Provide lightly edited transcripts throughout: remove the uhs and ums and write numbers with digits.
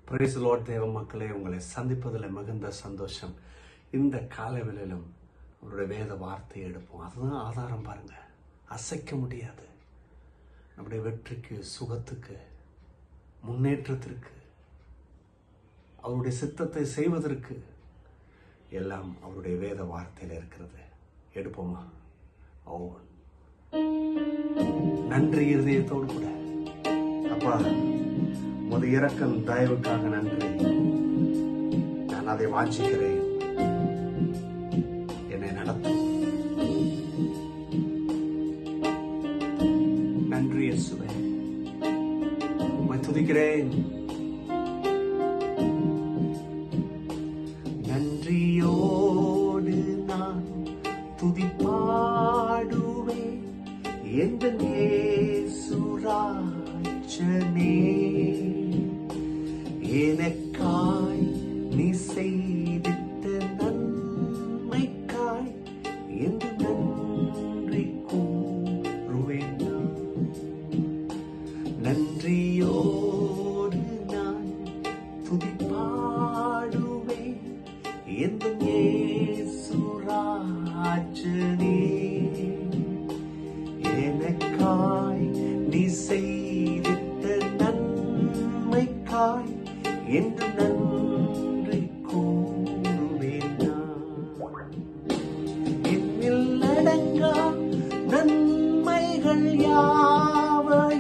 Price Lord. தேவ மக்களே, உங்களை சந்திப்பதில் மிகுந்த சந்தோஷம். இந்த காலவெளியிலும் அவருடைய வேத வார்த்தையை எடுப்போம். அதுதான் ஆதாரம். பாருங்க, அசைக்க முடியாது. நம்முடைய வெற்றிக்கு, சுகத்துக்கு, முன்னேற்றத்திற்கு, அவருடைய சித்தத்தை செய்வதற்கு எல்லாம் அவருடைய வேத வார்த்தையில் இருக்கிறது. எடுப்போமா? நன்றி இருதயத்தோடு கூட. அப்பா, உமது இரக்கம் தயவுக்காக நன்றி. நான் அதை வாஞ்சிக்கிறேன். என்னை நடத்தும். நன்றி இயேசுவே, உம்மை துதிக்கிறேன். நன்றியோடு நான் துதிப்பாடுவேன் எந்த இயேசுராஜனே. எனக்காய் நீ செய்திட்ட நன்மைக்காய் என்று நன்றி கூறுவேன். நன்றியோடு நான் துதிப்பாடுவேன் எந்த இயேசுராஜனே. எனக்காய் நீ செய்திட்ட நன்மைக்காய் என்று நன்றி கூறுவேன். என்னில் அடங்கா நன்மைகள் யாவை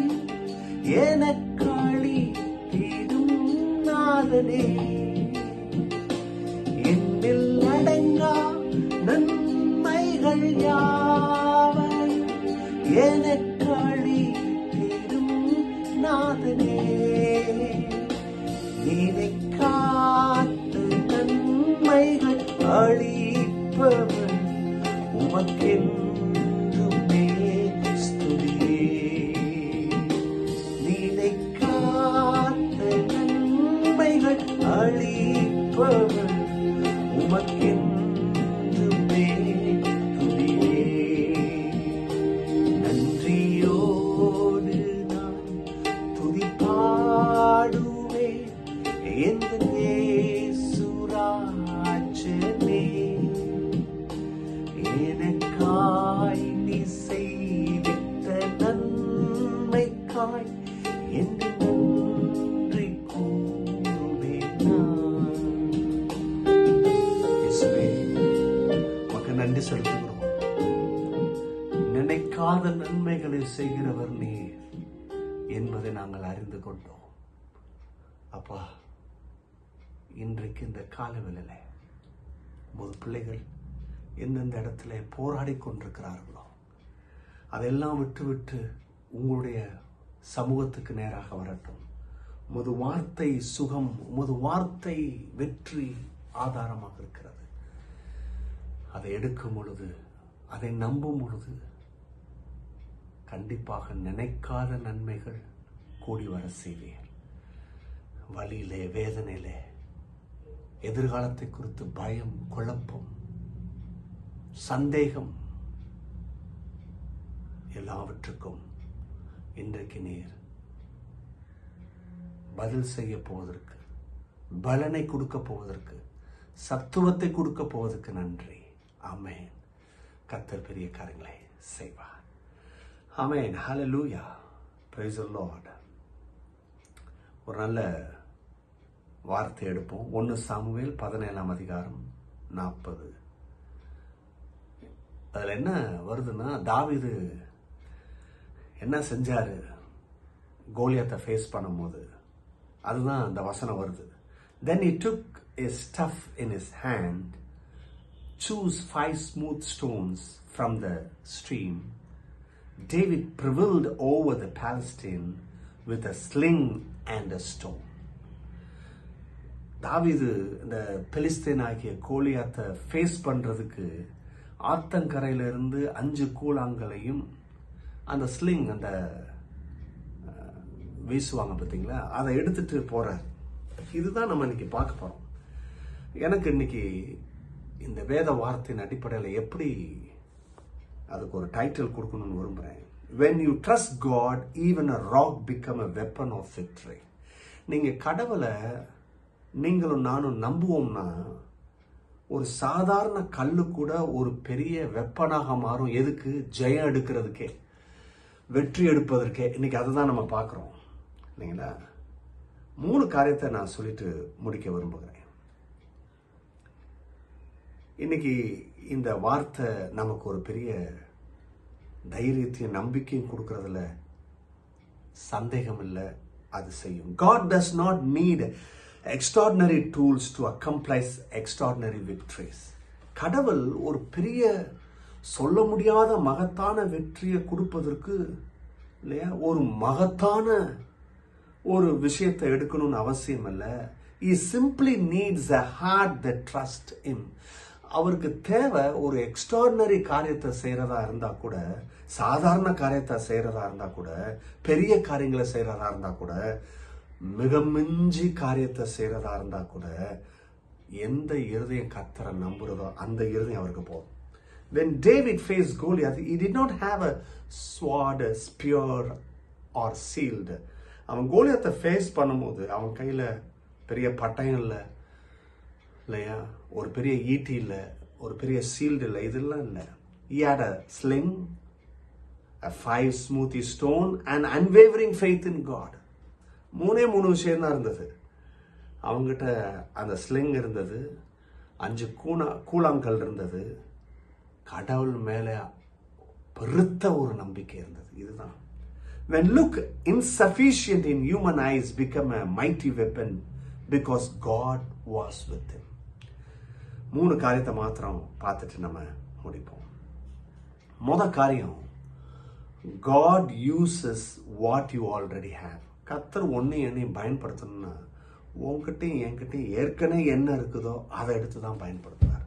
எனக்களித்திடும் நாதனே. என்னில் அடங்கா நன்மைகள் யாவை எனக்களித்திடும் நாதனே. நீனை காத்த நன்மைகள் அளிப்பவர் உமக்கென்றுமே ஸ்துதியே. நீனை காத்த நன்மைகள் அளிப்பவர் உமக்கென்றுமே துதியே. நன்றியோடு நான் துதிப்பாடுவேன் எந்த இயேசுராஜனே. எனக்காய் நீ செய்திட்ட நன்மைக்காய் என்று நன்றி கூறுவேன். இயேசுவே, உமக்கு நன்றி செலுத்துகிறோம். நினைக்காத நன்மைகளை செய்கிறவர் நீர் என்பதை நாங்கள் அறிந்து கொண்டோம். அப்பா, இன்றைக்கு இந்த காலவெளியில உமது பிள்ளைகள் எந்தெந்த இடத்துல போராடி கொண்டிருக்கிறார்களோ அதெல்லாம் விட்டு உங்களுடைய சமூகத்துக்கு நேராக வரட்டும். உமது வார்த்தை சுகம், உமது வார்த்தை வெற்றி ஆதாரமாக இருக்கிறது. அதை எடுக்கும் பொழுது, அதை நம்பும் பொழுது கண்டிப்பாக நினைக்காத நன்மைகள் கூடி வர செய்வீர். வலியிலே, வேதனையிலே, எதிர்காலத்தை குறித்து பயம், குழப்பம், சந்தேகம், எல்லாவற்றுக்கும் இன்றைக்கு நீர் பதில் செய்ய போவதற்கு, பலனை கொடுக்க போவதற்கு, சத்துவத்தை கொடுக்க போவதற்கு நன்றி. ஆமென். கர்த்தர் பெரிய காரியங்களை செய்வார். Amen. Hallelujah. Praise the Lord. ஒரு நல்ல வார்த்தை எடுப்போம். 1 சாமுவேல் 17:40. அதில் என்ன வருதுன்னா, தாவீது என்ன செஞ்சாரு கோலியாத்தை ஃபேஸ் பண்ணும்போது, அதுதான் அந்த வசனம் வருது. Then he took a staff in his hand, chose 5 smooth stones from the stream. David prevailed over the Palestine with a sling and a stone. தாவீது இந்த பெலிஸ்தீன் ஆகிய கோலியாத்தை ஃபேஸ் பண்றதுக்கு ஆத்தங்கரையிலிருந்து 5 கூழாங்கலையும் அந்த ஸ்லிங், அந்த வீசுவாங்க பார்த்தீங்களா, அதை எடுத்துட்டு போறார். இதுதான் நம்ம இன்னைக்கு பார்க்க போறோம். எனக்கு இன்னைக்கு இந்த வேத வார்த்தையின் அடிப்படையில் எப்படி அதுக்கு ஒரு டைட்டில் கொடுக்கணும்னு விரும்புகிறேன். When you trust God, even a rock become a weapon of victory. நீங்கள் கடவுளை நீங்களும் நானும் நம்புவோம்னா ஒரு சாதாரண கல்லு கூட ஒரு பெரிய வெப்பனாக மாறும். எதுக்கு? ஜெயம் எடுக்கிறதுக்கே, வெற்றி எடுப்பதற்கே. இன்னைக்கு அதுதான் நம்ம பார்க்குறோம் இல்லைங்களா? 3 காரியத்தை நான் சொல்லிட்டு முடிக்க விரும்புகிறேன். இன்னைக்கு இந்த வார்த்தை நமக்கு ஒரு பெரிய தைரியத்தையும் நம்பிக்கையும் கொடுக்கறதுல சந்தேகம் இல்லை, அது செய்யும். God does not need extraordinary tools to accomplish extraordinary victories. கடவுள் ஒரு பெரிய சொல்ல முடியாத மகத்தான வெற்றியை கொடுப்பதற்கு இல்லையா ஒரு மகத்தான ஒரு விஷயத்தை எடுக்கணும்னு அவசியம் இல்லை. He simply needs a heart that trusts him. அவருக்கு தேவை ஒரு எக்ஸ்ட்ராடினரி காரியத்தை செய்கிறதா இருந்தால் கூட, சாதாரண காரியத்தை செய்கிறதா இருந்தால் கூட, பெரிய காரியங்களை செய்கிறதா இருந்தால் கூட, மிக மிஞ்சி காரியத்தை செய்கிறதா இருந்தால் கூட, எந்த இருதயம் கர்த்தரை நம்புறதோ அந்த இருதயம் அவருக்கு போதும். When David faced Goliath, he did not have a sword, a spear or shield. அவன் கோலியாத்தை ஃபேஸ் பண்ணும்போது அவன் கையில் பெரிய பட்டயம் இல்லை இல்லையா, ஒரு பெரிய ஈட்டி இல்லை, ஒரு பெரிய சீல்டு இல்லை, இதெல்லாம் இல்லை. He had a sling, a 5 smooth stone and unwavering faith in God. 3 விஷயம் தான் இருந்தது அவங்ககிட்ட. அந்த ஸ்லிங் இருந்தது, 5 கூழாங்கல் இருந்தது, கடவுள் மேலே பெருத்த ஒரு நம்பிக்கை இருந்தது. இதுதான் when look insufficient in human eyes become a mighty weapon because God was with him. 3 காரியத்தை மாத்திரம் பார்த்துட்டு நம்ம முடிப்போம். காரியம், God uses what you already have. கர்த்தர் என்னையும் பயன்படுத்தணும்னா உங்ககிட்டையும் என்கிட்டையும் ஏற்கனவே என்ன இருக்குதோ அதை எடுத்து தான் பயன்படுத்துவார்.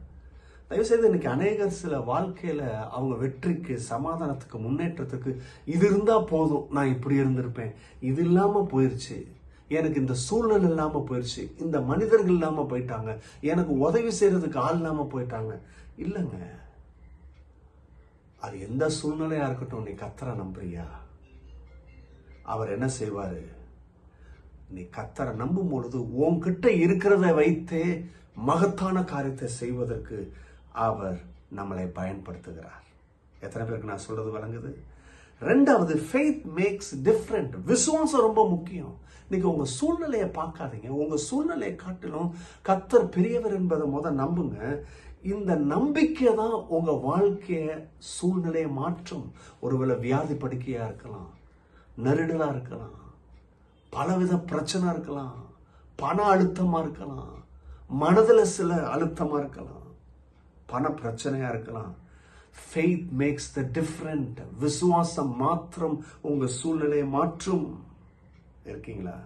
தயவுசெய்து இன்னைக்கு அநேகர் சில வாழ்க்கையில் அவங்க வெற்றிக்கு, சமாதானத்துக்கு, முன்னேற்றத்துக்கு இது இருந்தால் போதும், நான் இப்படி இருந்திருப்பேன், இது இல்லாமல் போயிடுச்சு, எனக்கு இந்த சூழ்நிலை இல்லாமல் போயிடுச்சு, இந்த மனிதர்கள் இல்லாமல் போயிட்டாங்க, எனக்கு உதவி செய்யறதுக்கு ஆள் இல்லாமல் போயிட்டாங்க. இல்லைங்க, அது எந்த சூழ்நிலையா இருக்கட்டும், நீ கர்த்தரை நம்புறியா, அவர் என்ன செய்வாரு? நீ கர்த்தரை நம்பும் பொழுது உன்கிட்ட இருக்கிறத வைத்தே மகத்தான காரியத்தை செய்வதற்கு அவர் நம்மளை பயன்படுத்துகிறார். எத்தனை பேருக்கு நான் சொல்றது விளங்குது? 2வது, faith makes different. விசுவாசம் ரொம்ப முக்கியம். இன்னைக்கு உங்க சூழ்நிலையை பார்க்காதீங்க, உங்க சூழ்நிலையை காட்டிலும் கர்த்தர் பெரியவர் என்பதை நம்புங்க. இந்த நம்பிக்கை தான் உங்க வாழ்க்கைய சூழ்நிலையை மாற்றும். ஒருவேளை வியாதி படுக்கையா இருக்கலாம், நெருடலா இருக்கலாம், பலவித பிரச்சனை இருக்கலாம், பண அழுத்தமா இருக்கலாம், மனதில் சில அழுத்தமா இருக்கலாம், பண பிரச்சனையா இருக்கலாம். faith makes the difference. விசுவாசம் மாத்திரம் உங்க சூழ்நிலையை மாற்றும். இருக்கீங்களா?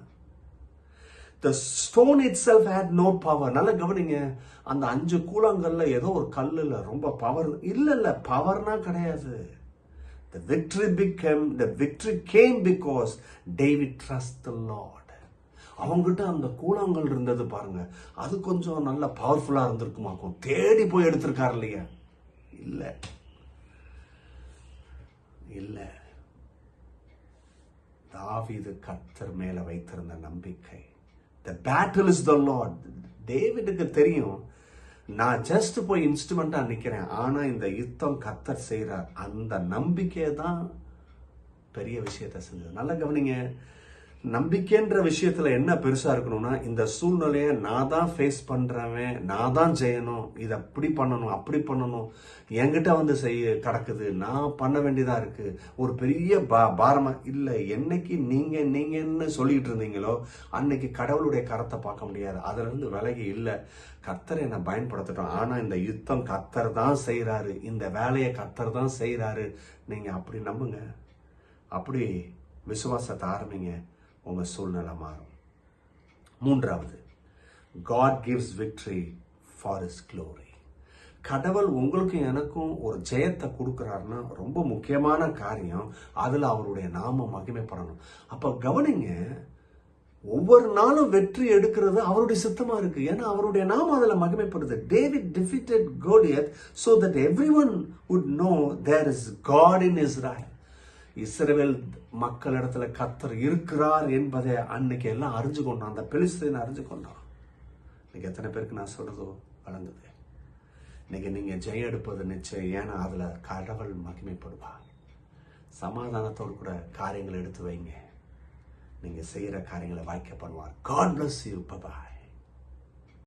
the stone itself had no power. நல்லா கவனிங்க, அந்த 5 கூழாங்கல்ல ஏதோ ஒரு கல்லுல ரொம்ப பவர் இல்ல, பவர்னா கிடையாது. the victory came because David trusted the Lord. அவங்ககிட்ட அந்த கூழாங்கல் இருந்தது பாருங்க, அது கொஞ்சம் நல்ல பவர்ஃபுல்லா இருந்திருக்குமாக்கும், தேடி போய் எடுத்திருக்காரு இல்லையா? இல்ல, தாவீது கர்த்தர் மேல வைத்திருந்த நம்பிக்கை. the battle is the Lord. டேவிடுக்கு தெரியும், நான் ஜஸ்ட் போய் இன்ஸ்ட்ருமெண்டா நிக்கிறேன், ஆனா இந்த யுத்தம் கர்த்தர் செய்யறார். அந்த நம்பிக்கை தான் பெரிய விஷயத்தை செஞ்சது. நல்லா கவனிங்க, நம்பிக்கைன்ற விஷயத்துல என்ன பெருசா இருக்கணும்னா, இந்த சூழ்நிலையை நான் தான் ஃபேஸ் பண்றவன், நான் தான் செய்யணும், இதை அப்படி பண்ணணும், அப்படி பண்ணணும், என்கிட்ட செய்ய கிடக்குது, நான் பண்ண வேண்டியதா இருக்கு, ஒரு பெரிய பாரமா இல்லை. என்னைக்கு நீங்கன்னு சொல்லிட்டு இருந்தீங்களோ அன்னைக்கு கடவுளுடைய கரத்தை பார்க்க முடியாது. அதுல இருந்து விலகி இல்லை, கர்த்தர் என்னை பயன்படுத்தட்டும், ஆனா இந்த யுத்தம் கர்த்தர் தான் செய்யறாரு, இந்த வேலையை கர்த்தர் தான் செய்யறாரு. நீங்க அப்படி நம்புங்க, அப்படி விசுவாசத்தை ஆரம்பிங்க, உங்க சூழ்நிலை மாறும். 3வது, God gives victory for his glory. கடவுள் உங்களுக்கும் எனக்கும் ஒரு ஜெயத்தை கொடுக்கிறாருன்னா ரொம்ப முக்கியமான காரியம், அதுல அவருடைய நாமம் மகிமைப்படணும். அப்ப கவனிங்க, ஒவ்வொரு நாளும் வெற்றி எடுக்கிறது அவருடைய சித்தமா இருக்கு, ஏன்னா அவருடைய நாமம் அதுல மகிமைப்படுது. David defeated Goliath so that everyone would know there is God in Israel. இஸ்ரவேல் மக்களிடத்துல கர்த்தர் இருக்கிறார் என்பதை அன்னைக்கு எல்லாம் அறிஞ்சு கொண்டோம். அந்த பெலிஸ்தீனை அறிஞ்சு கொண்டோம். இன்னைக்கு எத்தனை பேருக்கு நான் சொல்றதோ வழங்குது. இன்னைக்கு நீங்க ஜெயம் எடுப்பது நிச்சயம். ஏன்னா அதுல கடவுள் மகிமைப்படுவார். சமாதானத்தோடு கூட காரியங்களை எடுத்து வைங்க. நீங்க செய்யற காரியங்களை வாய்க்க பண்ணுவார். God bless you. Bye bye.